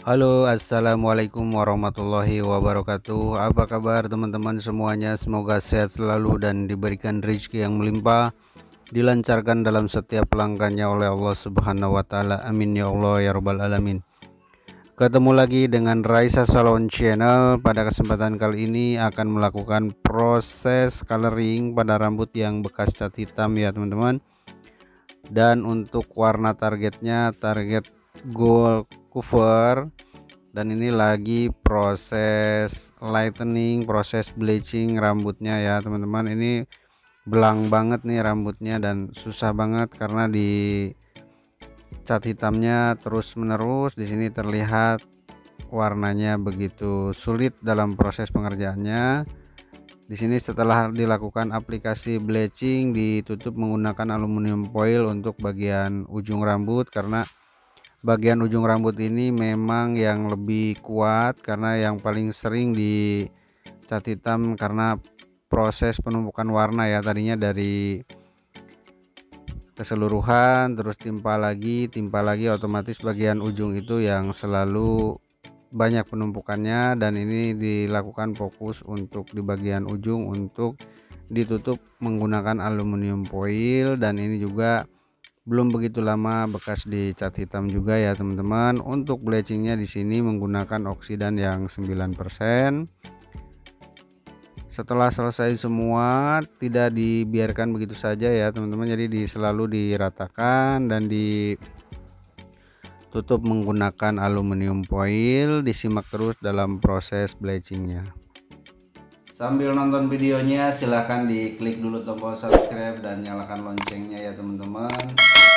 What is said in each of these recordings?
Halo, assalamualaikum warahmatullahi wabarakatuh. Apa kabar teman-teman semuanya? Semoga sehat selalu dan diberikan rezeki yang melimpah, dilancarkan dalam setiap langkahnya oleh Allah Subhanahu wa Ta'ala. Amin ya Allah ya Rabbal 'Alamin. Ketemu lagi dengan Raisa Salon Channel. Pada kesempatan kali ini akan melakukan proses coloring pada rambut yang bekas cat hitam ya teman-teman. Dan untuk warna targetnya target gold cover. Dan ini lagi proses lightening, proses bleaching rambutnya ya teman-teman. Ini belang banget nih rambutnya dan susah banget karena di cat hitamnya terus menerus. Di sini terlihat warnanya begitu sulit dalam proses pengerjaannya. Di sini setelah dilakukan aplikasi bleaching ditutup menggunakan aluminium foil untuk bagian ujung rambut, karena bagian ujung rambut ini memang yang lebih kuat karena yang paling sering di cat hitam karena proses penumpukan warna ya, tadinya dari keseluruhan terus timpa lagi otomatis bagian ujung itu yang selalu banyak penumpukannya, dan ini dilakukan fokus untuk di bagian ujung untuk ditutup menggunakan aluminium foil. Dan ini juga belum begitu lama bekas dicat hitam juga ya teman-teman. Untuk bleachingnya di sini menggunakan oksidan yang 9%. Setelah selesai semua tidak dibiarkan begitu saja ya teman-teman, jadi selalu diratakan dan ditutup menggunakan aluminium foil. Disimak terus dalam proses bleachingnya. Sambil nonton videonya silahkan diklik dulu tombol subscribe dan nyalakan loncengnya ya teman-teman.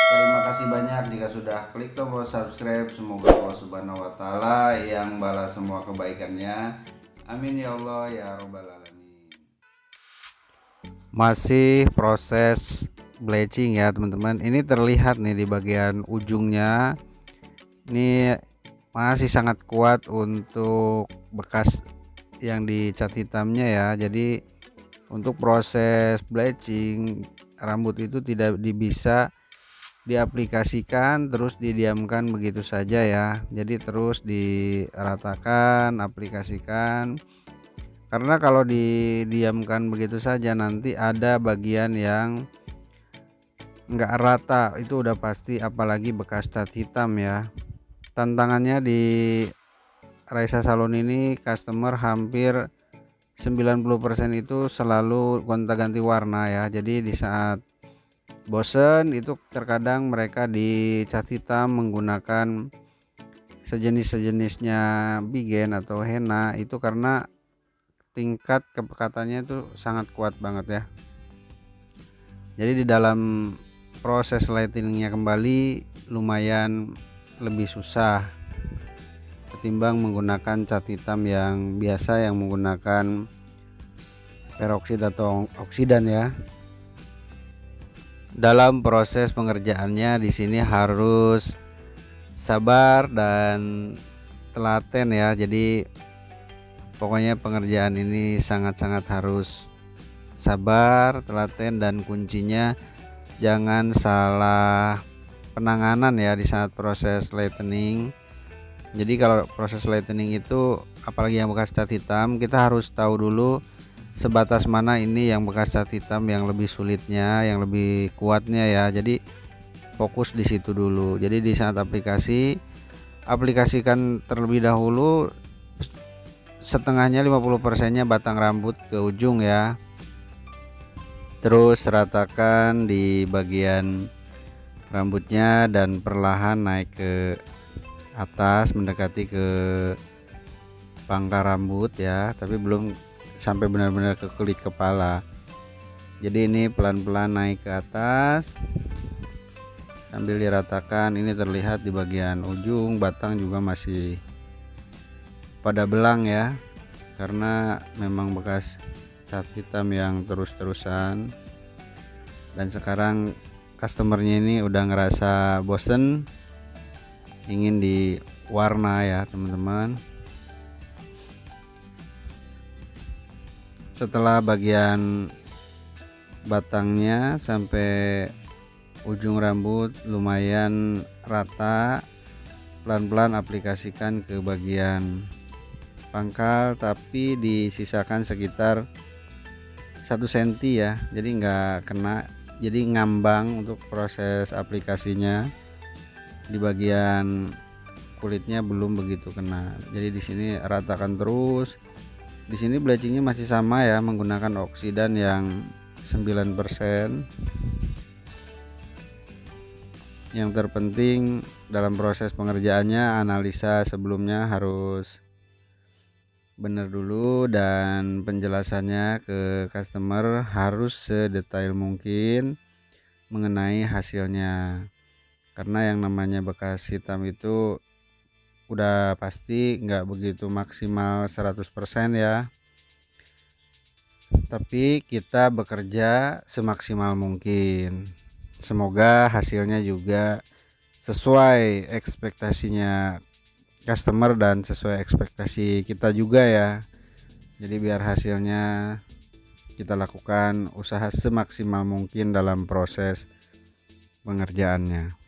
Terima kasih banyak jika sudah klik tombol subscribe. Semoga Allah Subhanahu wa Ta'ala yang balas semua kebaikannya. Amin ya Allah ya Rabbal 'Alamin. Masih proses bleaching ya teman-teman. Ini terlihat nih di bagian ujungnya. Ini masih sangat kuat untuk bekas yang dicat hitamnya ya. Jadi untuk proses bleaching rambut itu tidak bisa diaplikasikan terus didiamkan begitu saja ya. Jadi terus diratakan, aplikasikan, karena kalau didiamkan begitu saja nanti ada bagian yang enggak rata, itu udah pasti, apalagi bekas cat hitam ya. Tantangannya di Raisa Salon ini customer hampir 90% itu selalu gonta-ganti warna ya. Jadi di saat bosen itu terkadang mereka dicat hitam menggunakan sejenisnya bigen atau henna, itu karena tingkat kepekatannya itu sangat kuat banget ya. Jadi di dalam proses lightingnya kembali lumayan lebih susah ketimbang menggunakan cat hitam yang biasa yang menggunakan peroksid atau oksidan ya. Dalam proses pengerjaannya di sini harus sabar dan telaten ya. Jadi pokoknya pengerjaan ini sangat-sangat harus sabar, telaten, dan kuncinya jangan salah penanganan ya di saat proses lightening. Jadi kalau proses lightening itu apalagi yang bekas cat hitam, kita harus tahu dulu sebatas mana ini yang bekas cat hitam yang lebih sulitnya, yang lebih kuatnya ya. Jadi fokus di situ dulu. Jadi di saat aplikasikan terlebih dahulu setengahnya 50%-nya batang rambut ke ujung ya. Terus ratakan di bagian rambutnya dan perlahan naik ke atas mendekati ke pangkal rambut ya, tapi belum sampai benar-benar ke kulit kepala. Jadi ini pelan-pelan naik ke atas sambil diratakan. Ini terlihat di bagian ujung batang juga masih pada belang ya, karena memang bekas cat hitam yang terus-terusan. Dan sekarang customernya ini udah ngerasa bosen, ingin diwarna ya teman-teman. Setelah bagian batangnya sampai ujung rambut lumayan rata, pelan-pelan aplikasikan ke bagian pangkal, tapi disisakan sekitar 1 cm ya, jadi nggak kena, jadi ngambang untuk proses aplikasinya. Di bagian kulitnya belum begitu kena, jadi di sini ratakan terus. Di sini bleachingnya masih sama ya, menggunakan oksidan yang 9%. Yang terpenting dalam proses pengerjaannya, analisa sebelumnya harus benar dulu, dan penjelasannya ke customer harus sedetail mungkin mengenai hasilnya, karena yang namanya bekas hitam itu udah pasti nggak begitu maksimal 100% ya, tapi kita bekerja semaksimal mungkin. Semoga hasilnya juga sesuai ekspektasinya customer dan sesuai ekspektasi kita juga ya. Jadi biar hasilnya kita lakukan usaha semaksimal mungkin dalam proses pengerjaannya.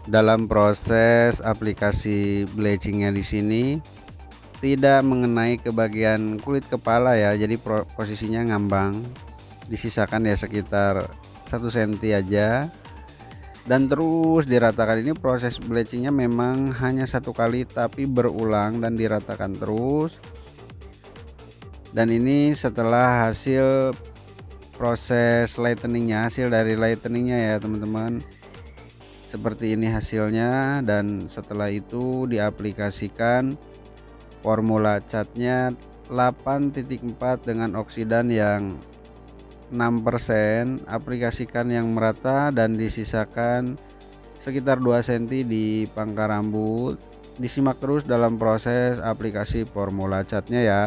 Dalam proses aplikasi bleachingnya di sini tidak mengenai ke bagian kulit kepala ya, jadi posisinya ngambang, disisakan ya sekitar 1 cm aja dan terus diratakan. Ini proses bleachingnya memang hanya 1 kali tapi berulang dan diratakan terus. Dan ini setelah hasil proses lighteningnya, hasil dari lighteningnya ya teman-teman, seperti ini hasilnya. Dan setelah itu diaplikasikan formula catnya 8.4 dengan oksidan yang 6%, aplikasikan yang merata dan disisakan sekitar 2 cm di pangkal rambut. Disimak terus dalam proses aplikasi formula catnya ya.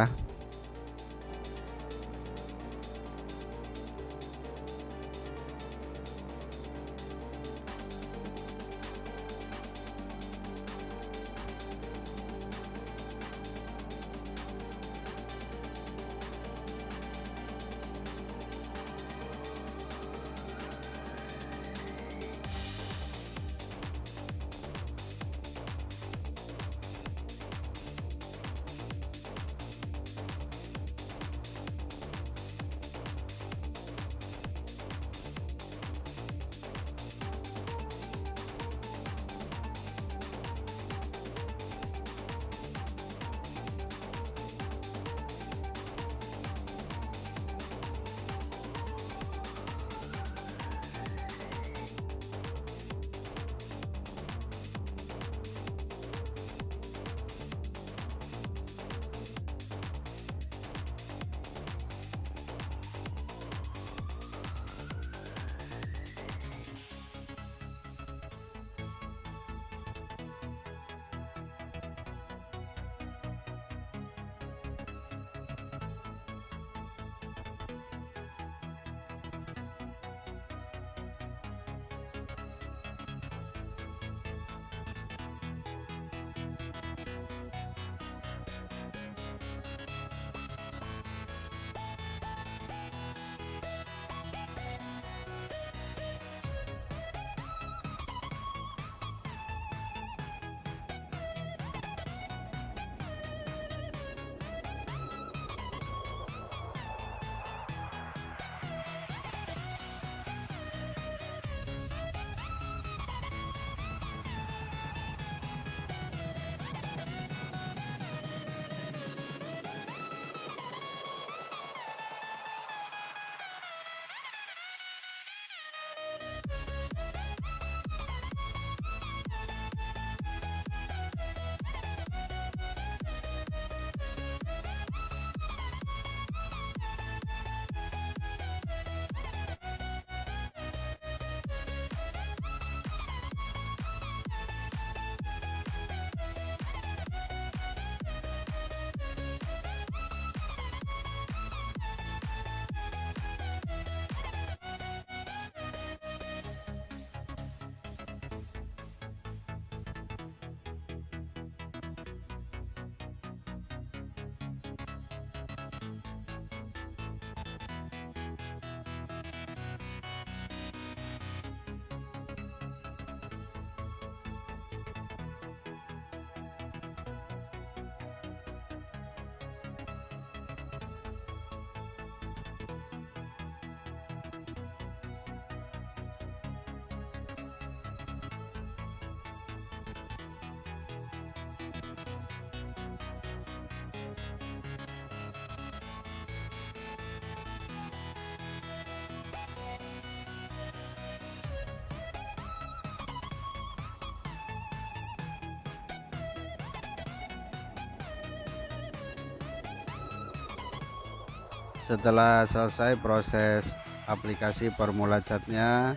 Setelah selesai proses aplikasi formula catnya,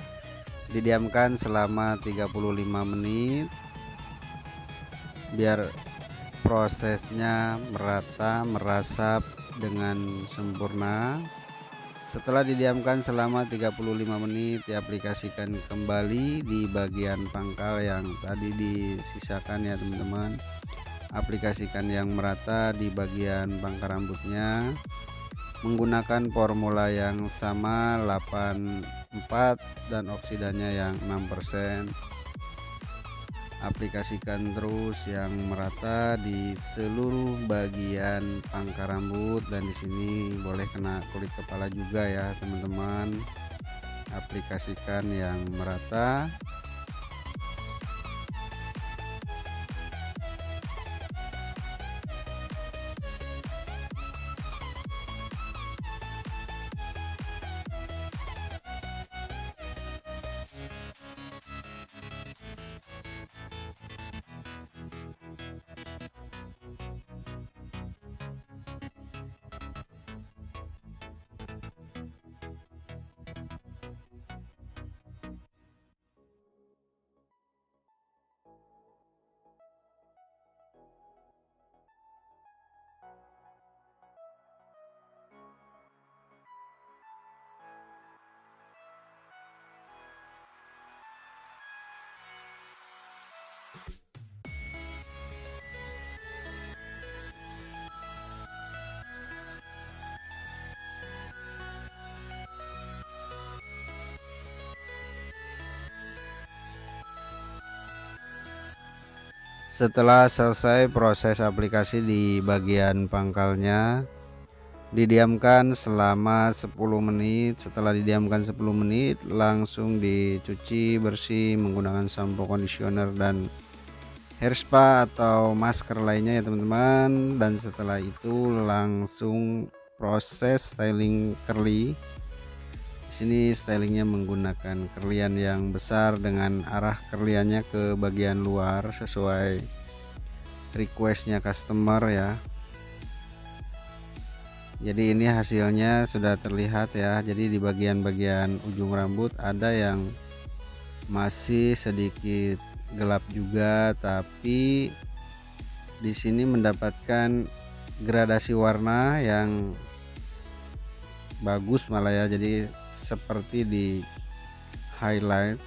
didiamkan selama 35 menit biar prosesnya merata merasap dengan sempurna. Setelah didiamkan selama 35 menit, diaplikasikan kembali di bagian pangkal yang tadi disisakan ya teman-teman. Aplikasikan yang merata di bagian pangkal rambutnya menggunakan formula yang sama 84 dan oksidannya yang 6%. aplikasikan terus yang merata di seluruh bagian pangkal rambut, dan di sini boleh kena kulit kepala juga ya teman-teman. Aplikasikan yang merata. Setelah selesai proses aplikasi di bagian pangkalnya, didiamkan selama 10 menit. Setelah didiamkan 10 menit, langsung dicuci bersih menggunakan sampo, conditioner, dan hair spa atau masker lainnya ya teman-teman. Dan setelah itu langsung proses styling curly. Di sini stylingnya menggunakan kerlian yang besar dengan arah kerliannya ke bagian luar sesuai requestnya customer ya. Jadi ini hasilnya sudah terlihat ya. Jadi di bagian-bagian ujung rambut ada yang masih sedikit gelap juga, tapi di sini mendapatkan gradasi warna yang bagus malah ya. Jadi seperti di highlight.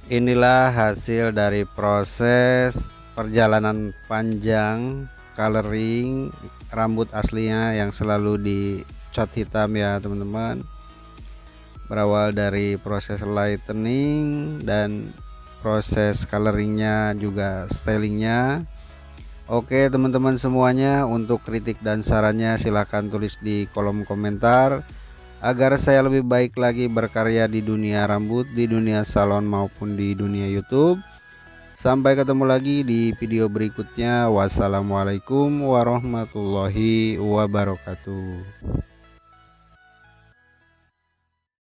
Inilah hasil dari proses perjalanan panjang coloring rambut aslinya yang selalu dicat hitam ya teman-teman. Berawal dari proses lightening dan proses coloringnya juga stylingnya. Oke teman-teman semuanya, untuk kritik dan sarannya silahkan tulis di kolom komentar agar saya lebih baik lagi berkarya di dunia rambut, di dunia salon maupun di dunia YouTube. Sampai ketemu lagi di video berikutnya. Wassalamualaikum warahmatullahi wabarakatuh.